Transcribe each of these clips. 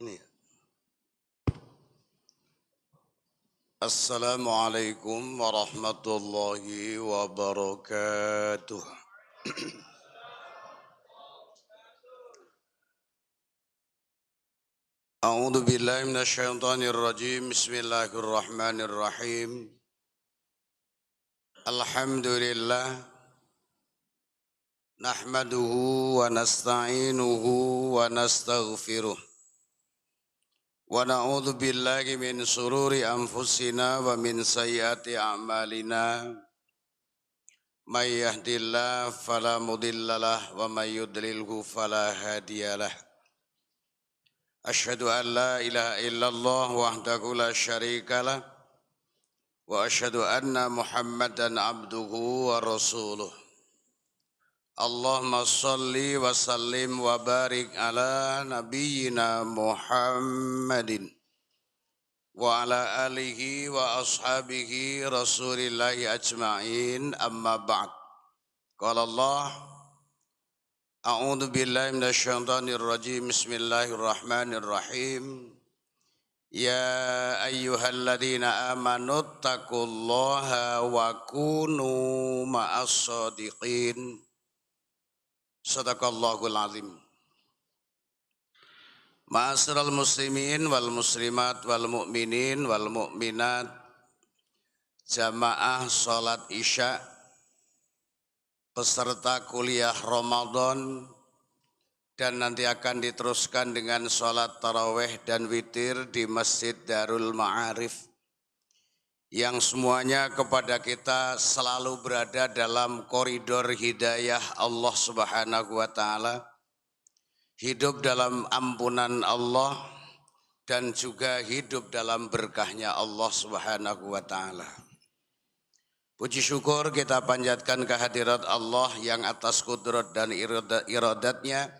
Ini. Assalamualaikum warahmatullahi wabarakatuh. A'udzu billahi minasyaitonir rajim. Bismillahirrahmanirrahim. Alhamdulillah nahmaduhu wa nasta'inuhu wa nastaghfiruh. Wa na'udzu billahi min sururi anfusina wa min sayyiati a'malina. May yahdihillahu fala mudhillalah wa may yudlilhu fala hadiyalah. Asyhadu an la ilaha illallah wahdahu la syarikalah wa asyhadu anna Muhammadan abduhu wa rasuluh. Allahumma shalli wa sallim wa barik ala nabiyyina Muhammadin wa ala alihi wa ashabihi rasulillahi ajma'in, amma ba'd. Qala Allah, a'udzu billahi minasyaitonir rajim. Bismillahirrahmanirrahim. Ya ayyuhalladzina amanu taqullaha wa kunu ma'as shadiqin. Sadaqallahul azim. Ma'asyiral muslimin wal muslimat wal mu'minin wal mu'minat, jamaah salat Isya, peserta kuliah Ramadan, dan nanti akan diteruskan dengan salat tarawih dan witir di Masjid Darul Ma'arif, yang semuanya kepada kita selalu berada dalam koridor hidayah Allah Subhanahu wa ta'ala, hidup dalam ampunan Allah, dan juga hidup dalam berkahnya Allah Subhanahu wa ta'ala. Puji syukur kita panjatkan kehadirat Allah yang atas kudrat dan iradatnya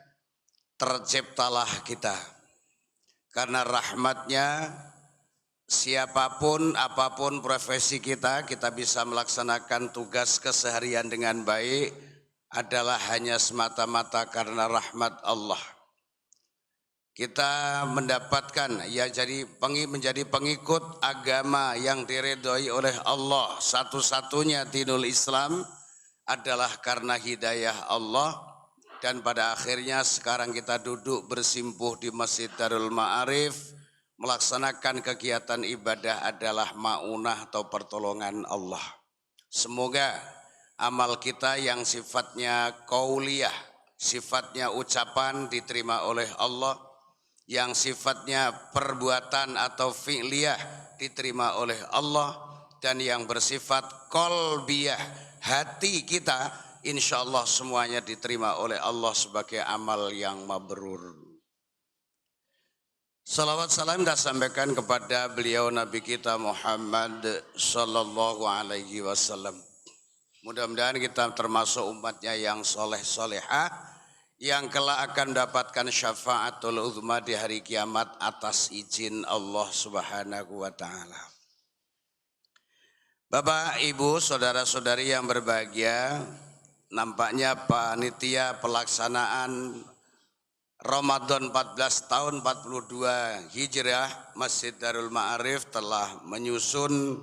terciptalah kita. Karena rahmatnya, siapapun, apapun profesi kita bisa melaksanakan tugas keseharian dengan baik adalah hanya semata-mata karena rahmat Allah. Kita mendapatkan menjadi pengikut agama yang diridhoi oleh Allah. Satu-satunya dinul Islam adalah karena hidayah Allah. Dan pada akhirnya sekarang kita duduk bersimpuh di Masjid Darul Ma'arif, melaksanakan kegiatan ibadah adalah ma'unah atau pertolongan Allah. Semoga amal kita yang sifatnya qauliyah, sifatnya ucapan, diterima oleh Allah, yang sifatnya perbuatan atau fi'liyah diterima oleh Allah, dan yang bersifat qalbiyah, hati kita, insya Allah semuanya diterima oleh Allah sebagai amal yang mabrur. Salawat salam kita sampaikan kepada beliau Nabi kita Muhammad sallallahu alaihi wasallam. Mudah-mudahan kita termasuk umatnya yang soleh solehah, yang kelak akan mendapatkan syafaatul uzma di hari kiamat atas izin Allah Subhanahu wa ta'ala. Bapak, Ibu, saudara-saudari yang berbahagia, nampaknya panitia pelaksanaan Ramadan 14 tahun 42 Hijriah Masjid Darul Ma'arif telah menyusun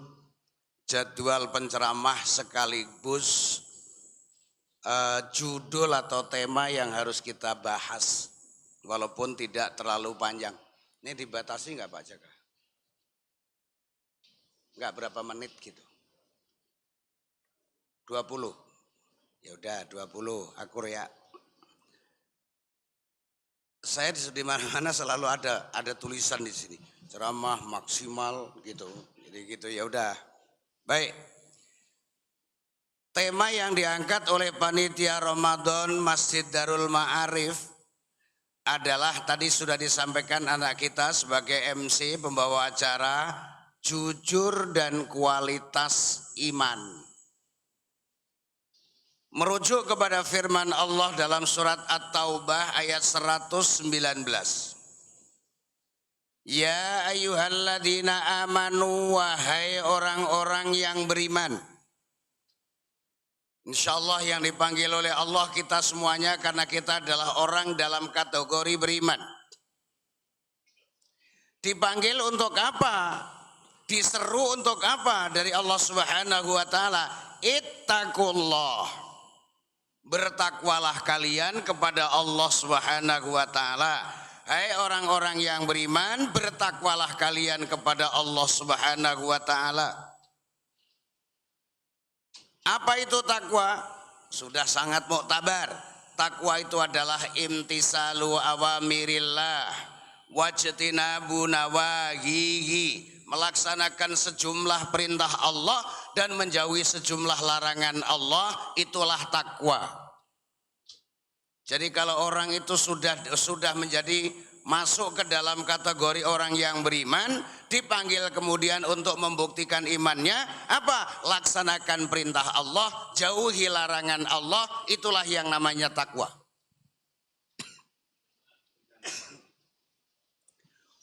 jadwal penceramah sekaligus judul atau tema yang harus kita bahas, walaupun tidak terlalu panjang. Ini dibatasi nggak Pak Jaka? Nggak berapa menit gitu? 20? Ya udah 20, akur ya. Saya di mana-mana selalu ada tulisan di sini, ceramah maksimal gitu. Jadi gitu, ya udah. Baik. Tema yang diangkat oleh panitia Ramadan Masjid Darul Ma'arif adalah, tadi sudah disampaikan anak kita sebagai MC pembawa acara, jujur dan kualitas iman. Merujuk kepada firman Allah dalam surat At-Taubah ayat 119. Ya ayyuhalladzina amanu, wahai orang-orang yang beriman. Insyaallah yang dipanggil oleh Allah kita semuanya karena kita adalah orang dalam kategori beriman. Dipanggil untuk apa? Diseru untuk apa dari Allah Subhanahu wa taala? Ittaqullah. Bertakwalah kalian kepada Allah Subhanahu wa taala. Hai orang-orang yang beriman, bertakwalah kalian kepada Allah Subhanahu wa taala. Apa itu takwa? Sudah sangat muktabar. Takwa itu adalah imtisalu awamirillah wajtinabu nawahihi, melaksanakan sejumlah perintah Allah dan menjauhi sejumlah larangan Allah, itulah takwa. Jadi kalau orang itu sudah menjadi masuk ke dalam kategori orang yang beriman, dipanggil kemudian untuk membuktikan imannya, apa? Laksanakan perintah Allah, jauhi larangan Allah, itulah yang namanya takwa.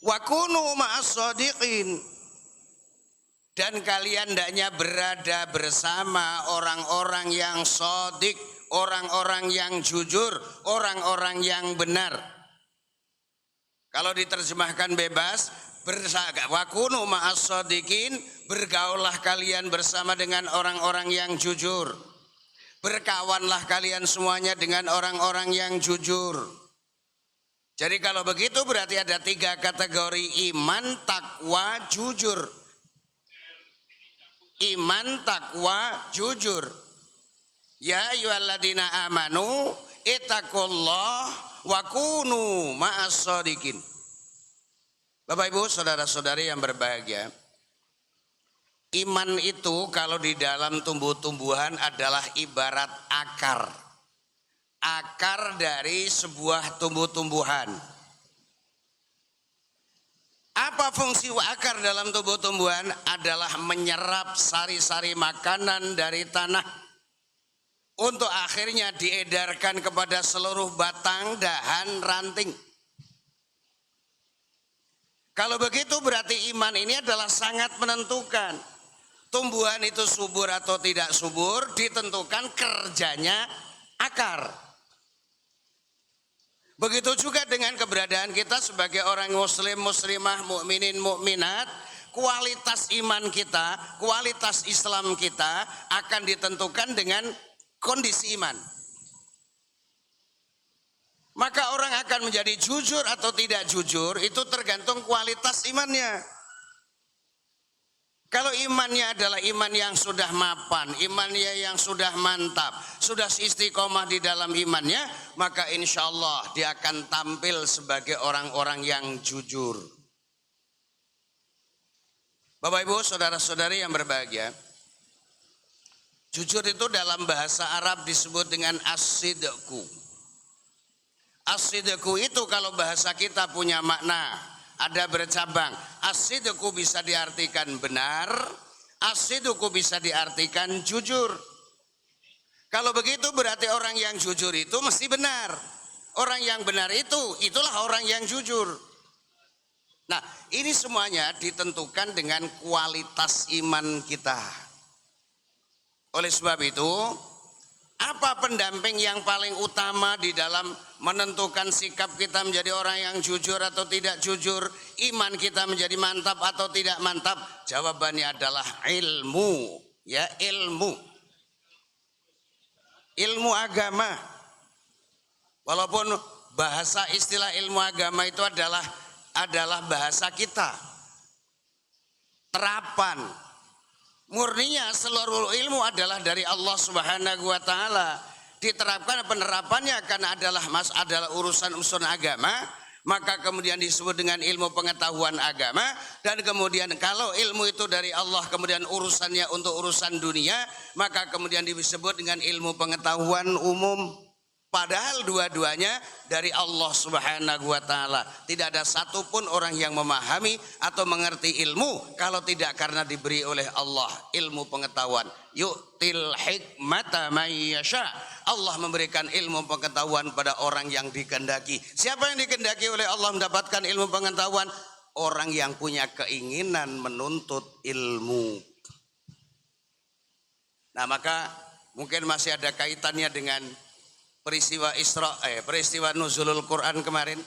Wa kunu ma'as shadiqin, dan kalian hendaknya berada bersama orang-orang yang shadiq, orang-orang yang jujur, orang-orang yang benar. Kalau diterjemahkan bebas, wa kunu ma'as shadiqin, bergaullah kalian bersama dengan orang-orang yang jujur. Berkawanlah kalian semuanya dengan orang-orang yang jujur. Jadi kalau begitu berarti ada 3 kategori: iman, takwa, jujur. Iman, takwa, jujur. Ya ayyuhalladzina amanu ittaqullah wa kunu ma'as shadiqin. Bapak Ibu, saudara-saudari yang berbahagia, iman itu kalau di dalam tumbuh-tumbuhan adalah ibarat akar. Akar dari sebuah tumbuh-tumbuhan. Apa fungsi akar dalam tumbuh-tumbuhan? Adalah menyerap sari-sari makanan dari tanah untuk akhirnya diedarkan kepada seluruh batang, dahan, ranting. Kalau begitu berarti iman ini adalah sangat menentukan. Tumbuhan itu subur atau tidak subur ditentukan kerjanya akar. Begitu juga dengan keberadaan kita sebagai orang muslim, muslimah, mukminin, mukminat, kualitas iman kita, kualitas Islam kita akan ditentukan dengan kondisi iman. Maka orang akan menjadi jujur atau tidak jujur itu tergantung kualitas imannya. Kalau imannya adalah iman yang sudah mapan, imannya yang sudah mantap, sudah istiqomah di dalam imannya, maka insya Allah dia akan tampil sebagai orang-orang yang jujur. Bapak Ibu, saudara-saudari yang berbahagia, jujur itu dalam bahasa Arab disebut dengan as-sidqu. As-sidqu itu kalau bahasa kita punya makna, ada bercabang. As-sidqu bisa diartikan benar, as-sidqu bisa diartikan jujur. Kalau begitu berarti orang yang jujur itu mesti benar. Orang yang benar itulah orang yang jujur. Nah, ini semuanya ditentukan dengan kualitas iman kita. Oleh sebab itu, apa pendamping yang paling utama di dalam menentukan sikap kita menjadi orang yang jujur atau tidak jujur, iman kita menjadi mantap atau tidak mantap? Jawabannya adalah ilmu, ya, ilmu agama. Walaupun bahasa istilah ilmu agama itu adalah bahasa kita, terapan murninya seluruh ilmu adalah dari Allah Subhanahu wa taala. Diterapkan penerapannya karena adalah urusan agama, maka kemudian disebut dengan ilmu pengetahuan agama. Dan kemudian kalau ilmu itu dari Allah, kemudian urusannya untuk urusan dunia, maka kemudian disebut dengan ilmu pengetahuan umum. Padahal dua-duanya dari Allah Subhanahu wa taala. Tidak ada satupun orang yang memahami atau mengerti ilmu kalau tidak karena diberi oleh Allah ilmu pengetahuan. Yu'til hikmata may yasha. Allah memberikan ilmu pengetahuan pada orang yang dikehendaki. Siapa yang dikehendaki oleh Allah mendapatkan ilmu pengetahuan? Orang yang punya keinginan menuntut ilmu. Nah, maka mungkin masih ada kaitannya dengan peristiwa nuzulul Quran kemarin.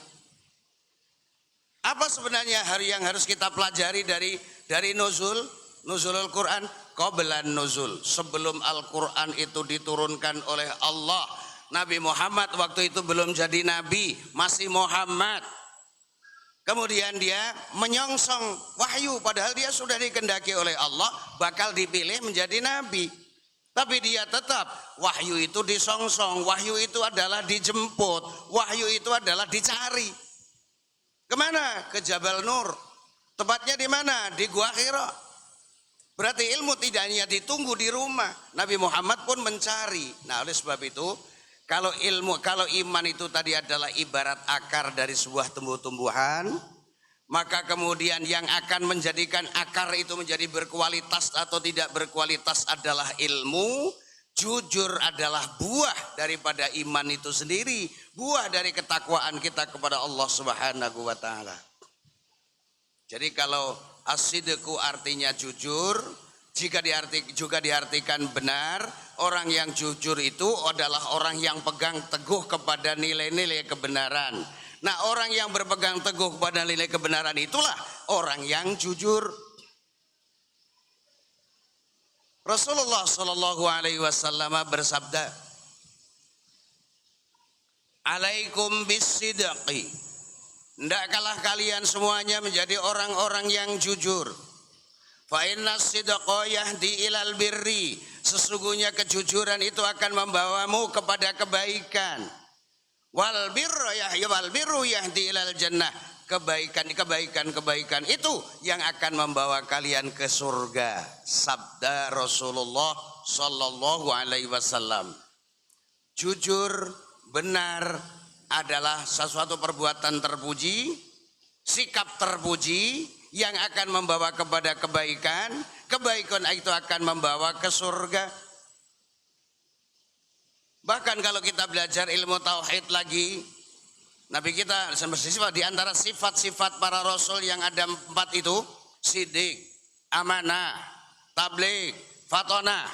Apa sebenarnya hari yang harus kita pelajari dari nuzulul Quran? Qablan nuzul, sebelum Al-Quran itu diturunkan oleh Allah, Nabi Muhammad waktu itu belum jadi nabi, masih Muhammad. Kemudian dia menyongsong wahyu, padahal dia sudah dikehendaki oleh Allah bakal dipilih menjadi nabi. Tapi dia tetap, wahyu itu disongsong, wahyu itu adalah dijemput, wahyu itu adalah dicari. Kemana? Ke Jabal Nur. Tepatnya di mana? Di Gua Hira. Berarti ilmu tidak hanya ditunggu di rumah. Nabi Muhammad pun mencari. Nah, oleh sebab itu, kalau iman itu tadi adalah ibarat akar dari sebuah tumbuh-tumbuhan, maka kemudian yang akan menjadikan akar itu menjadi berkualitas atau tidak berkualitas adalah ilmu. Jujur adalah buah daripada iman itu sendiri, buah dari ketakwaan kita kepada Allah Subhanahu wa taala. Jadi kalau as-sidqu artinya jujur, jika juga diartikan benar, orang yang jujur itu adalah orang yang pegang teguh kepada nilai-nilai kebenaran. Nah, orang yang berpegang teguh kepada nilai kebenaran itulah orang yang jujur. Rasulullah Shallallahu Alaihi Wasallam bersabda, "Alaikum bisidqi." Hendaklah kalian semuanya menjadi orang-orang yang jujur. Fa inna sidqa yahdi ilal birri. Sesungguhnya kejujuran itu akan membawamu kepada kebaikan. Wal birru yahdi ilal jannah. Kebaikan itu yang akan membawa kalian ke surga. Sabda Rasulullah Sallallahu Alaihi Wasallam. Jujur, benar adalah sesuatu perbuatan terpuji, sikap terpuji yang akan membawa kepada kebaikan. Kebaikan itu akan membawa ke surga. Bahkan kalau kita belajar ilmu tauhid lagi, Nabi kita di antara sifat-sifat para rasul yang ada 4 itu, sidik, amanah, tabligh, fatonah.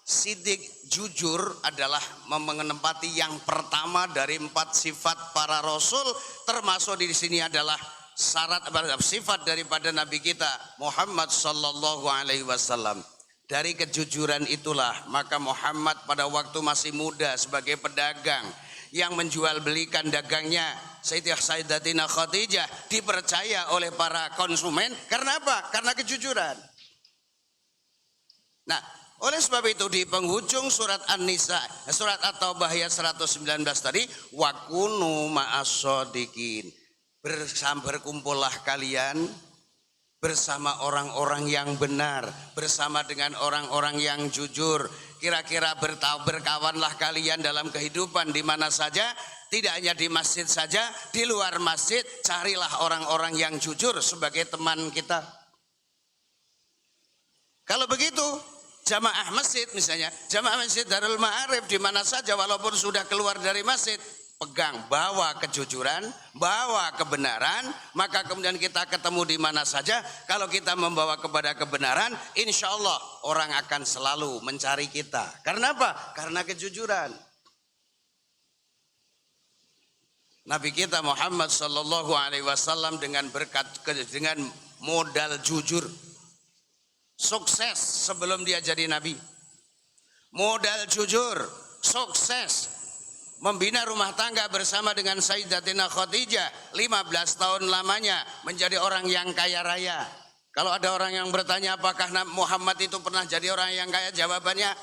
Sidik, jujur adalah menempati yang pertama dari 4 sifat para rasul, termasuk di sini adalah sifat daripada Nabi kita Muhammad Sallallahu Alaihi Wasallam. Dari kejujuran itulah maka Muhammad pada waktu masih muda sebagai pedagang yang menjual belikan dagangnya Sayyidatina Khadijah dipercaya oleh para konsumen. Karena apa? Karena kejujuran. Nah, oleh sebab itu di penghujung surat An-Nisa, surat At-Taubah ayat 119 tadi, wa kunu ma'as-shadiqin. Berkumpullah kalian bersama orang-orang yang benar, bersama dengan orang-orang yang jujur. Kira-kira berkawanlah kalian dalam kehidupan di mana saja, tidak hanya di masjid saja, di luar masjid carilah orang-orang yang jujur sebagai teman kita. Kalau begitu, jamaah masjid misalnya, jamaah masjid Darul Ma'arif di mana saja walaupun sudah keluar dari masjid, pegang, bawa kejujuran, bawa kebenaran, maka kemudian kita ketemu di mana saja. Kalau kita membawa kepada kebenaran, insya Allah orang akan selalu mencari kita. Karena apa? Karena kejujuran. Nabi kita Muhammad Sallallahu Alaihi Wasallam dengan modal jujur, sukses sebelum dia jadi nabi. Modal jujur, sukses. Membina rumah tangga bersama dengan Sayyidatina Khadijah 15 tahun lamanya menjadi orang yang kaya raya. Kalau ada orang yang bertanya apakah Muhammad itu pernah jadi orang yang kaya, jawabannya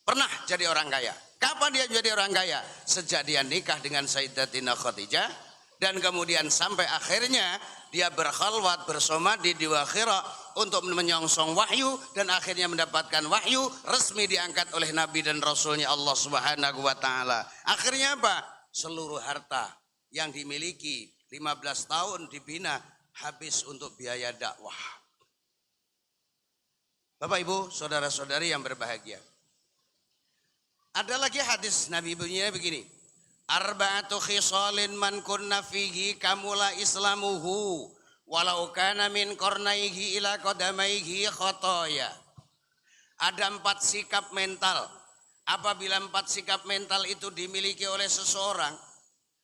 pernah jadi orang kaya. Kapan dia jadi orang kaya? Sejak dia nikah dengan Sayyidatina Khadijah dan kemudian sampai akhirnya dia berkhalwat bersomadi di Gua Hira untuk menyongsong wahyu dan akhirnya mendapatkan wahyu, resmi diangkat oleh Nabi dan Rasulnya Allah Subhanahu wa taala. Akhirnya apa? Seluruh harta yang dimiliki 15 tahun dibina habis untuk biaya dakwah. Bapak Ibu, saudara-saudari yang berbahagia. Ada lagi hadis Nabi bunyinya begini. Arba'atu khisalin man kunna fihi kamula islamuhu walau kana min qarnaihi ila qadamaihi khotoya. Ada 4 sikap mental. Apabila 4 sikap mental itu dimiliki oleh seseorang,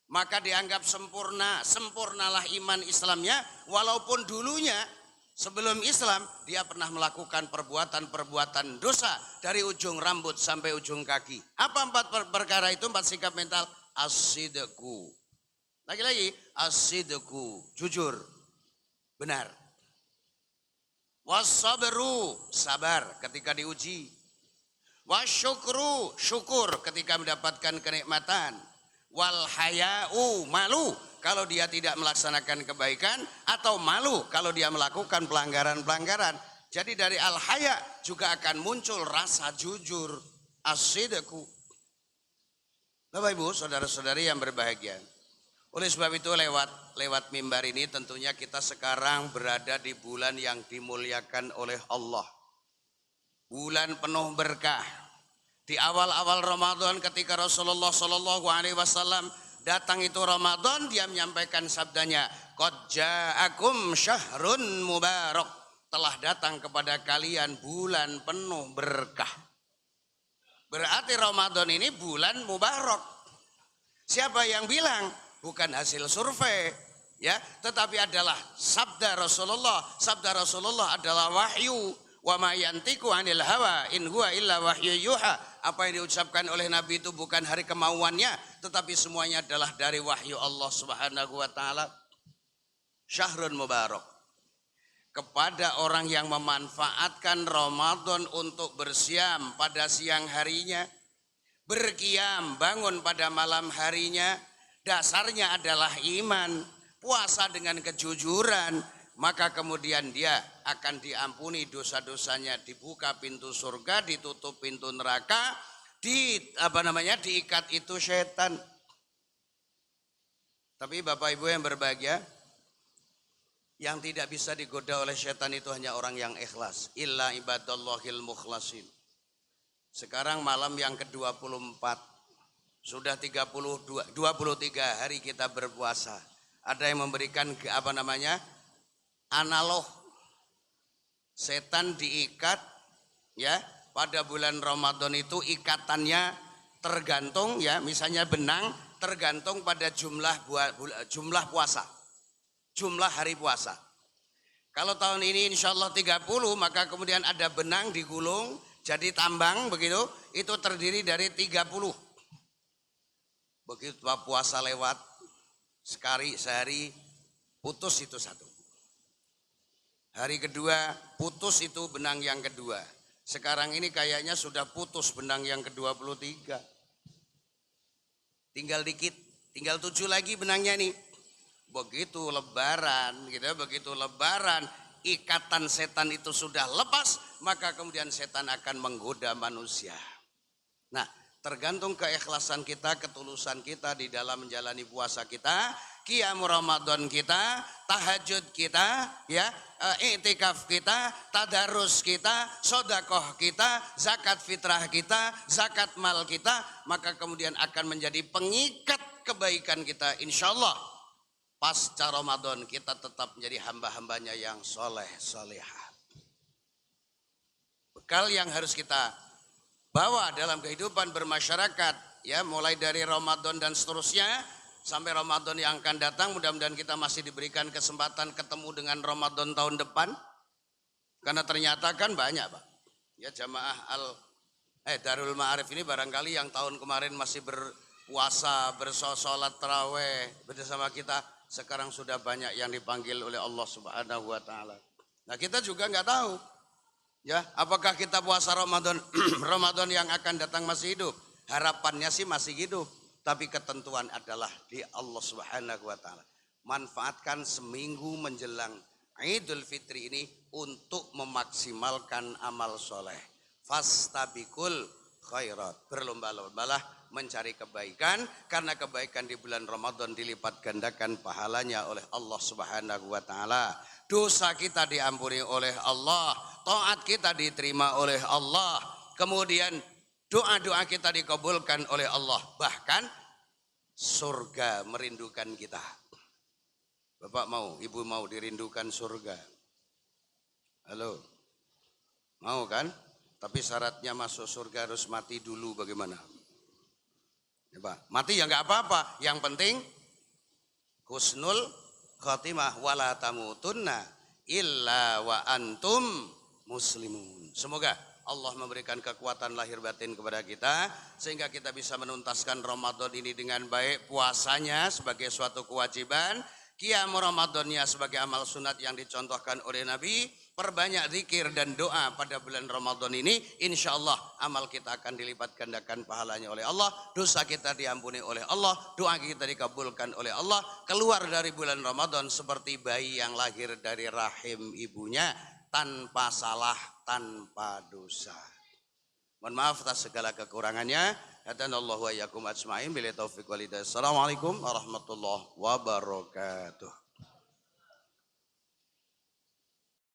maka dianggap sempurna. Sempurnalah iman Islamnya, walaupun dulunya sebelum Islam dia pernah melakukan perbuatan-perbuatan dosa dari ujung rambut sampai ujung kaki. Apa 4 perkara itu? 4 sikap mental. As-sidqu. Lagi-lagi as-sidqu, jujur, benar. Was-sabru, sabar ketika diuji. Wasyukru, syukur ketika mendapatkan kenikmatan. Wal haya'u, malu kalau dia tidak melaksanakan kebaikan, atau malu kalau dia melakukan pelanggaran-pelanggaran. Jadi dari al-haya juga akan muncul rasa jujur, as-sidqu. Bapak Ibu, saudara-saudari yang berbahagia. Oleh sebab itu lewat mimbar ini tentunya kita sekarang berada di bulan yang dimuliakan oleh Allah. Bulan penuh berkah. Di awal-awal Ramadan ketika Rasulullah SAW datang itu Ramadan, dia menyampaikan sabdanya, qad ja'akum syahrun mubarak, telah datang kepada kalian bulan penuh berkah. Berarti Ramadan ini bulan mubarak. Siapa yang bilang? Bukan hasil survei, ya, tetapi adalah sabda Rasulullah. Sabda Rasulullah adalah wahyu. Wa ma yantiqu 'anil hawa in huwa illa wahyu yuha. Apa yang diucapkan oleh Nabi itu bukan hari kemauannya, tetapi semuanya adalah dari wahyu Allah Subhanahu wa taala. Syahrun mubarak. Kepada orang yang memanfaatkan Ramadan untuk bersiam pada siang harinya, berqiyam, bangun pada malam harinya, dasarnya adalah iman, puasa dengan kejujuran, maka kemudian dia akan diampuni dosa-dosanya, dibuka pintu surga, ditutup pintu neraka, diikat itu setan. Tapi Bapak Ibu yang berbahagia, yang tidak bisa digoda oleh setan itu hanya orang yang ikhlas. Illa ibadallahil mukhlasin. Sekarang malam yang ke-24. Sudah 23 hari kita berpuasa. Ada yang memberikan analog. Setan diikat, ya, pada bulan Ramadan itu ikatannya tergantung, ya, misalnya benang tergantung pada jumlah puasa. Jumlah hari puasa. Kalau tahun ini insya Allah 30, maka kemudian ada benang digulung jadi tambang begitu, itu terdiri dari 30. Begitu puasa lewat sehari putus itu satu. Hari kedua putus itu benang yang kedua. Sekarang ini kayaknya sudah putus benang yang ke-23. Tinggal dikit, tinggal 7 lagi benangnya nih. Begitu lebaran gitu, begitu lebaran ikatan setan itu sudah lepas, maka kemudian setan akan menggoda manusia. Nah, tergantung keikhlasan kita, ketulusan kita di dalam menjalani puasa kita, qiyam Ramadan kita, tahajud kita, ya, i'tikaf kita, tadarus kita, sedekah kita, zakat fitrah kita, zakat mal kita, maka kemudian akan menjadi pengikat kebaikan kita insyaallah. Pasca Ramadan kita tetap menjadi hamba-hambanya yang soleh solehah. Bekal yang harus kita bawa dalam kehidupan bermasyarakat, ya, mulai dari Ramadan dan seterusnya sampai Ramadan yang akan datang, mudah-mudahan kita masih diberikan kesempatan ketemu dengan Ramadan tahun depan, karena ternyata kan banyak, Pak, ya, jamaah Darul Ma'arif ini barangkali yang tahun kemarin masih berpuasa, bersolat taraweh bersama kita, sekarang sudah banyak yang dipanggil oleh Allah Subhanahu wa taala. Nah, kita juga nggak tahu, ya, apakah kita puasa Ramadan Ramadan yang akan datang masih hidup. Harapannya sih masih hidup, tapi ketentuan adalah di Allah Subhanahu wa taala. Manfaatkan seminggu menjelang Idul Fitri ini untuk memaksimalkan amal soleh. Fastabikul khairat, berlomba-lombalah mencari kebaikan, karena kebaikan di bulan Ramadan dilipat gandakan pahalanya oleh Allah Subhanahu wa taala. Dosa kita diampuni oleh Allah, taat kita diterima oleh Allah, kemudian doa-doa kita dikabulkan oleh Allah, bahkan surga merindukan kita. Bapak mau, Ibu mau dirindukan surga? Halo, mau kan? Tapi syaratnya masuk surga harus mati dulu, bagaimana? Ya, Pak. Mati ya nggak apa-apa, yang penting husnul khatimah wala tamutunna illa wa antum muslimun. Semoga Allah memberikan kekuatan lahir batin kepada kita sehingga kita bisa menuntaskan Ramadan ini dengan baik, puasanya sebagai suatu kewajiban, qiyam Ramadannya sebagai amal sunat yang dicontohkan oleh Nabi, perbanyak zikir dan doa pada bulan Ramadan ini, insya Allah amal kita akan dilipat gandakan pahalanya oleh Allah, dosa kita diampuni oleh Allah, doa kita dikabulkan oleh Allah, keluar dari bulan Ramadan seperti bayi yang lahir dari rahim ibunya, tanpa salah, tanpa dosa. Mohon maaf atas segala kekurangannya. Hadanallahu wa iyyakum ajmain. Billahi taufiq wal hidayah. Assalamualaikum warahmatullahi wabarakatuh.